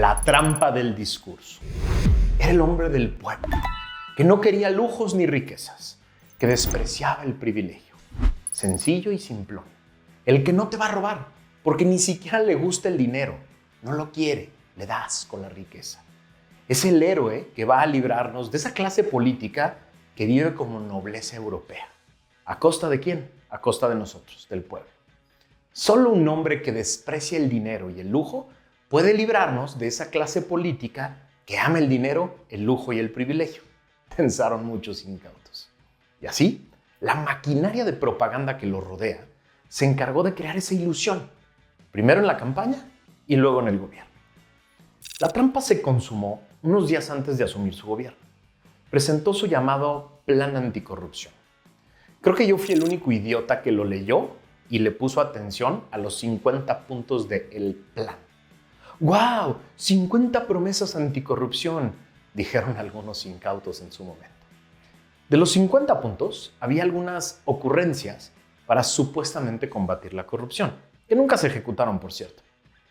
La trampa del discurso. Era el hombre del pueblo, que no quería lujos ni riquezas, que despreciaba el privilegio. Sencillo y simplón. El que no te va a robar, porque ni siquiera le gusta el dinero. No lo quiere, le das con la riqueza. Es el héroe que va a librarnos de esa clase política que vive como nobleza europea. ¿A costa de quién? A costa de nosotros, del pueblo. Solo un hombre que desprecia el dinero y el lujo puede librarnos de esa clase política que ama el dinero, el lujo y el privilegio, pensaron muchos incautos. Y así, la maquinaria de propaganda que lo rodea se encargó de crear esa ilusión, primero en la campaña y luego en el gobierno. La trampa se consumó unos días antes de asumir su gobierno. Presentó su llamado Plan Anticorrupción. Creo que yo fui el único idiota que lo leyó y le puso atención a los 50 puntos del plan. ¡Guau! 50 promesas anticorrupción, dijeron algunos incautos en su momento. De los 50 puntos, había algunas ocurrencias para supuestamente combatir la corrupción, que nunca se ejecutaron, por cierto.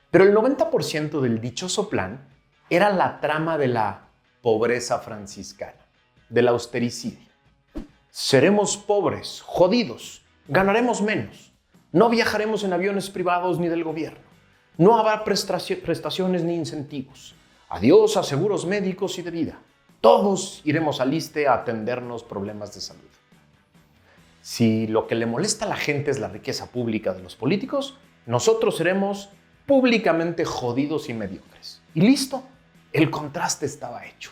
Pero el 90% del dichoso plan era la trama de la pobreza franciscana, del austericidio. Seremos pobres, jodidos, ganaremos menos, no viajaremos en aviones privados ni del gobierno, no habrá prestaciones ni incentivos, adiós a seguros médicos y de vida, todos iremos al ISSSTE a atendernos problemas de salud. Si lo que le molesta a la gente es la riqueza pública de los políticos, nosotros seremos públicamente jodidos y mediocres. Y listo, el contraste estaba hecho.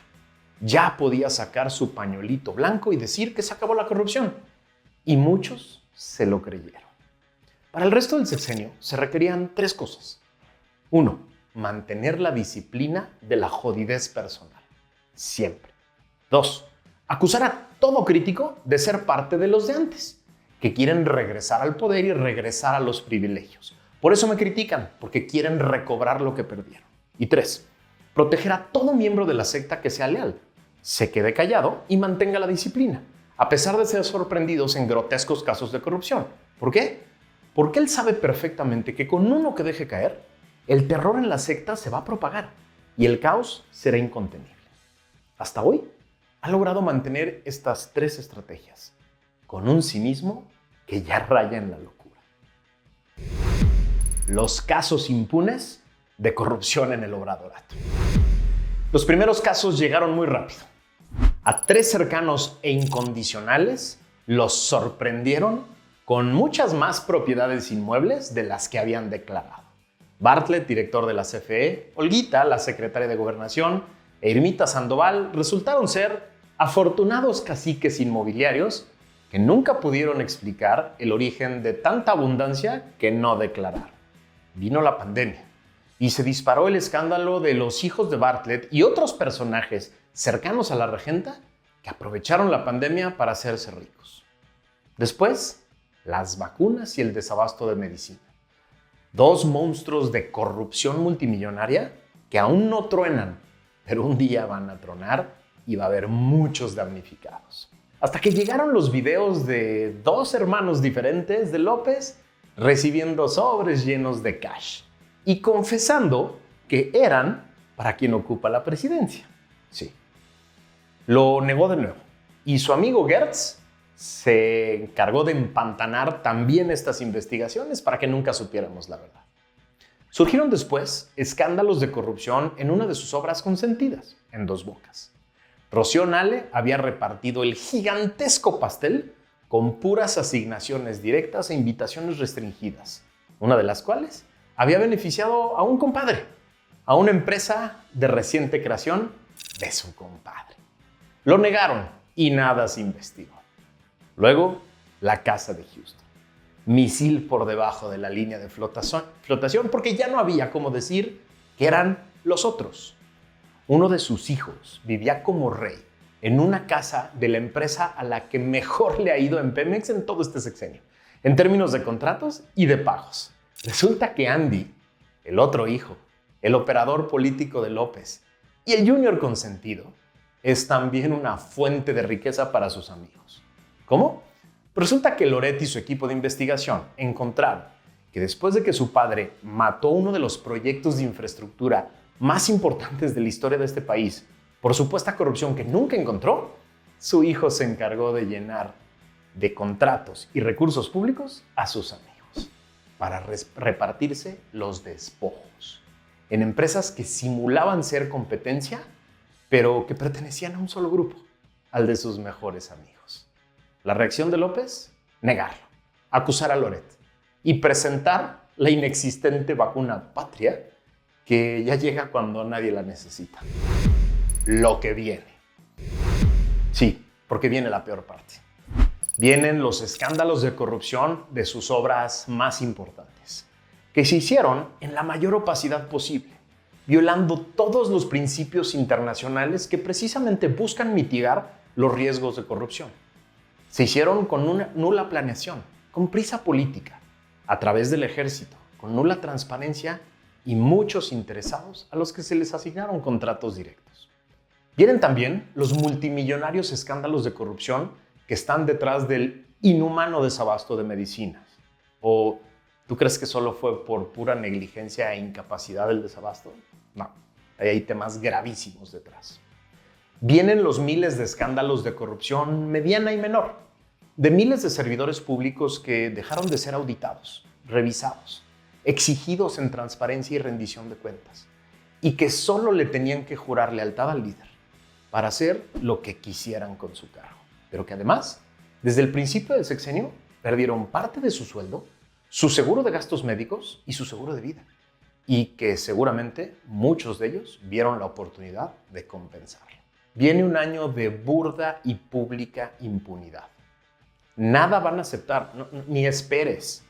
Ya podía sacar su pañuelito blanco y decir que se acabó la corrupción. Y muchos se lo creyeron. Para el resto del sexenio se requerían 3 cosas. 1. Mantener la disciplina de la jodidez personal. Siempre. 2. Acusar a todo crítico de ser parte de los de antes, que quieren regresar al poder y regresar a los privilegios. Por eso me critican, porque quieren recobrar lo que perdieron. Y 3. Proteger a todo miembro de la secta que sea leal, se quede callado y mantenga la disciplina, a pesar de ser sorprendidos en grotescos casos de corrupción. ¿Por qué? Porque él sabe perfectamente que con uno que deje caer, el terror en la secta se va a propagar y el caos será incontenible. Hasta hoy, ha logrado mantener estas 3 estrategias, con un cinismo que ya raya en la locura. Los casos impunes de corrupción en el obradorato. Los primeros casos llegaron muy rápido. A 3 cercanos e incondicionales los sorprendieron con muchas más propiedades inmuebles de las que habían declarado. Bartlett, director de la CFE, Olguita, la secretaria de Gobernación, e Irmita Sandoval resultaron ser afortunados caciques inmobiliarios que nunca pudieron explicar el origen de tanta abundancia que no declararon. Vino la pandemia y se disparó el escándalo de los hijos de Bartlett y otros personajes cercanos a la regenta que aprovecharon la pandemia para hacerse ricos. Después, las vacunas y el desabasto de medicina. 2 monstruos de corrupción multimillonaria que aún no truenan, pero un día van a tronar y va a haber muchos damnificados. Hasta que llegaron los videos de 2 hermanos diferentes de López recibiendo sobres llenos de cash y confesando que eran para quien ocupa la presidencia. Sí. Lo negó de nuevo y su amigo Gertz se encargó de empantanar también estas investigaciones para que nunca supiéramos la verdad. Surgieron después escándalos de corrupción en una de sus obras consentidas, en Dos Bocas. Rocío Nale había repartido el gigantesco pastel con puras asignaciones directas e invitaciones restringidas, una de las cuales había beneficiado a un compadre, a una empresa de reciente creación de su compadre. Lo negaron y nada se investigó. Luego, la Casa de Houston. Misil por debajo de la línea de flotación porque ya no había cómo decir que eran los otros. Uno de sus hijos vivía como rey en una casa de la empresa a la que mejor le ha ido en Pemex en todo este sexenio, en términos de contratos y de pagos. Resulta que Andy, el otro hijo, el operador político de López y el junior consentido, es también una fuente de riqueza para sus amigos. ¿Cómo? Resulta que Loret y su equipo de investigación encontraron que después de que su padre mató uno de los proyectos de infraestructura más importantes de la historia de este país por supuesta corrupción que nunca encontró, su hijo se encargó de llenar de contratos y recursos públicos a sus amigos para repartirse los despojos en empresas que simulaban ser competencia, pero que pertenecían a un solo grupo, al de sus mejores amigos. La reacción de López: negarlo, acusar a Loret y presentar la inexistente vacuna patria que ya llega cuando nadie la necesita. Lo que viene. Sí, porque viene la peor parte. Vienen los escándalos de corrupción de sus obras más importantes, que se hicieron en la mayor opacidad posible, violando todos los principios internacionales que precisamente buscan mitigar los riesgos de corrupción. Se hicieron con una nula planeación, con prisa política, a través del ejército, con nula transparencia y muchos interesados a los que se les asignaron contratos directos. Vienen también los multimillonarios escándalos de corrupción que están detrás del inhumano desabasto de medicinas. ¿O tú crees que solo fue por pura negligencia e incapacidad el desabasto? No, hay temas gravísimos detrás. Vienen los miles de escándalos de corrupción mediana y menor, de miles de servidores públicos que dejaron de ser auditados, revisados, exigidos en transparencia y rendición de cuentas, y que solo le tenían que jurar lealtad al líder para hacer lo que quisieran con su cargo, pero que además, desde el principio del sexenio, perdieron parte de su sueldo, su seguro de gastos médicos y su seguro de vida, y que seguramente muchos de ellos vieron la oportunidad de compensarlo. Viene un año de burda y pública impunidad. Nada van a aceptar, ni esperes.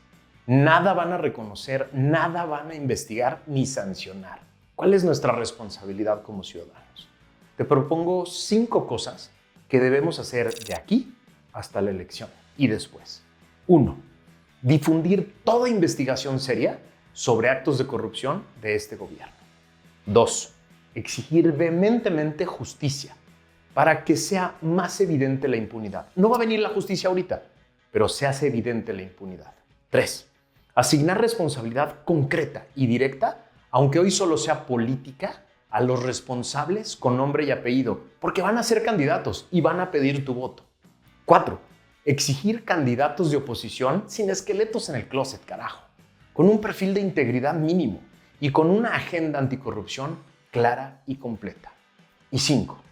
Nada van a reconocer, nada van a investigar ni sancionar. ¿Cuál es nuestra responsabilidad como ciudadanos? Te propongo 5 cosas que debemos hacer de aquí hasta la elección y después. 1. Difundir toda investigación seria sobre actos de corrupción de este gobierno. 2. Exigir vehementemente justicia para que sea más evidente la impunidad. No va a venir la justicia ahorita, pero se hace evidente la impunidad. 3. Asignar responsabilidad concreta y directa, aunque hoy solo sea política, a los responsables con nombre y apellido, porque van a ser candidatos y van a pedir tu voto. 4. Exigir candidatos de oposición sin esqueletos en el closet, carajo, con un perfil de integridad mínimo y con una agenda anticorrupción clara y completa. Y 5.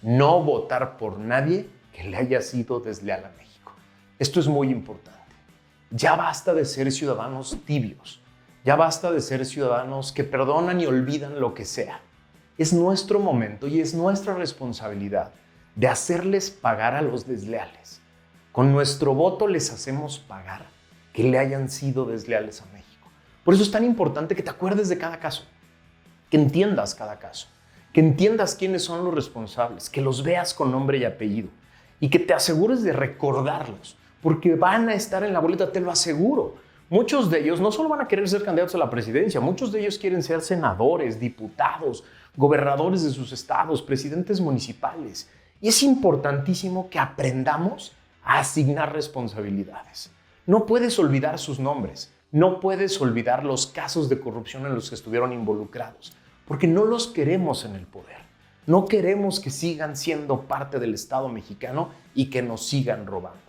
No votar por nadie que le haya sido desleal a México. Esto es muy importante. Ya basta de ser ciudadanos tibios. Ya basta de ser ciudadanos que perdonan y olvidan lo que sea. Es nuestro momento y es nuestra responsabilidad de hacerles pagar a los desleales. Con nuestro voto les hacemos pagar que le hayan sido desleales a México. Por eso es tan importante que te acuerdes de cada caso, que entiendas cada caso, que entiendas quiénes son los responsables, que los veas con nombre y apellido y que te asegures de recordarlos, porque van a estar en la boleta, te lo aseguro. Muchos de ellos no solo van a querer ser candidatos a la presidencia, muchos de ellos quieren ser senadores, diputados, gobernadores de sus estados, presidentes municipales. Y es importantísimo que aprendamos a asignar responsabilidades. No puedes olvidar sus nombres, no puedes olvidar los casos de corrupción en los que estuvieron involucrados, porque no los queremos en el poder. No queremos que sigan siendo parte del Estado mexicano y que nos sigan robando.